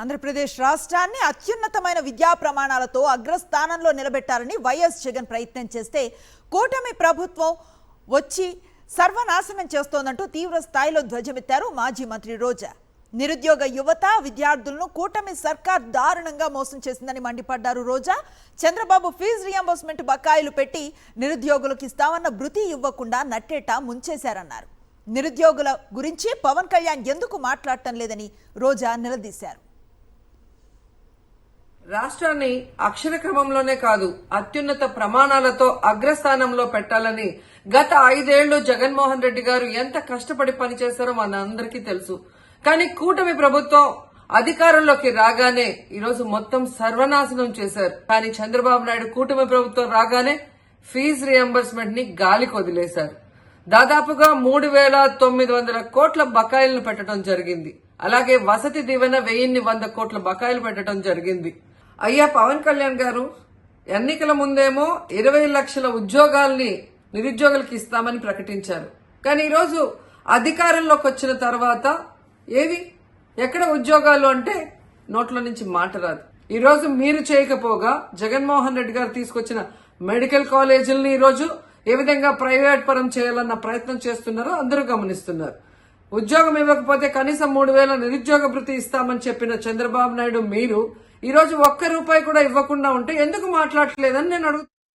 ఆంధ్రప్రదేశ్ రాష్ట్రాన్ని అత్యున్నతమైన విద్యా ప్రమాణాలతో అగ్రస్థానంలో నిలబెట్టాలని వైఎస్ జగన్ ప్రయత్నం చేస్తే కూటమి ప్రభుత్వం వచ్చి సర్వనాశనం చేస్తోందంటూ తీవ్ర స్థాయిలో ధ్వజమెత్తారు మాజీ మంత్రి రోజా. నిరుద్యోగ యువత విద్యార్థులను కూటమి సర్కార్ దారుణంగా మోసం చేసిందని మండిపడ్డారు రోజా. చంద్రబాబు ఫీజు రియంబర్స్మెంట్ బకాయిలు పెట్టి నిరుద్యోగులకు ఇస్తామన్న భృతి ఇవ్వకుండా నట్టేట ముంచేశారన్నారు. నిరుద్యోగుల గురించి పవన్ కళ్యాణ్ ఎందుకు మాట్లాడటం లేదని రోజా నిలదీశారు. రాష్ట్రాన్ని అక్షర క్రమంలోనే కాదు అత్యున్నత ప్రమాణాలతో అగ్రస్థానంలో పెట్టాలని గత 5 ఏళ్లు జగన్మోహన్ రెడ్డి గారు ఎంత కష్టపడి పనిచేశారో మనందరికీ తెలుసు. కానీ కూటమి ప్రభుత్వం అధికారంలోకి రాగానే ఈరోజు మొత్తం సర్వనాశనం చేశారు. కానీ చంద్రబాబు నాయుడు కూటమి ప్రభుత్వం రాగానే ఫీజు రియంబర్స్మెంట్ ని గాలికి వదిలేశారు. దాదాపుగా 3,900 కోట్ల బకాయిలను పెట్టడం జరిగింది. అలాగే వసతి దీవెన 1,100 కోట్ల బకాయిలు పెట్టడం జరిగింది. అయ్యా పవన్ కళ్యాణ్ గారు ఎన్నికల ముందేమో 20 లక్షల ఉద్యోగాల్ని నిరుద్యోగులకు ఇస్తామని ప్రకటించారు. కానీ ఈరోజు అధికారంలోకి వచ్చిన తర్వాత ఎక్కడ ఉద్యోగాలు అంటే నోట్ల నుంచి మాట రాదు. ఈరోజు మీరు చేయకపోగా జగన్మోహన్ రెడ్డి గారు తీసుకొచ్చిన మెడికల్ కాలేజీలను ఈరోజు ఏ విధంగా ప్రైవేట్ పరం చేయాలన్న ప్రయత్నం చేస్తున్నారో అందరూ గమనిస్తున్నారు. ఉద్యోగం ఇవ్వకపోతే కనీసం 3,000 నిరుద్యోగ భృతి ఇస్తామని చెప్పిన చంద్రబాబు నాయుడు మీరు ఈరోజు 1 రూపాయి కూడా ఇవ్వకుండా ఉంటే ఎందుకు మాట్లాడలేదని నేను అడుగుతున్నాను.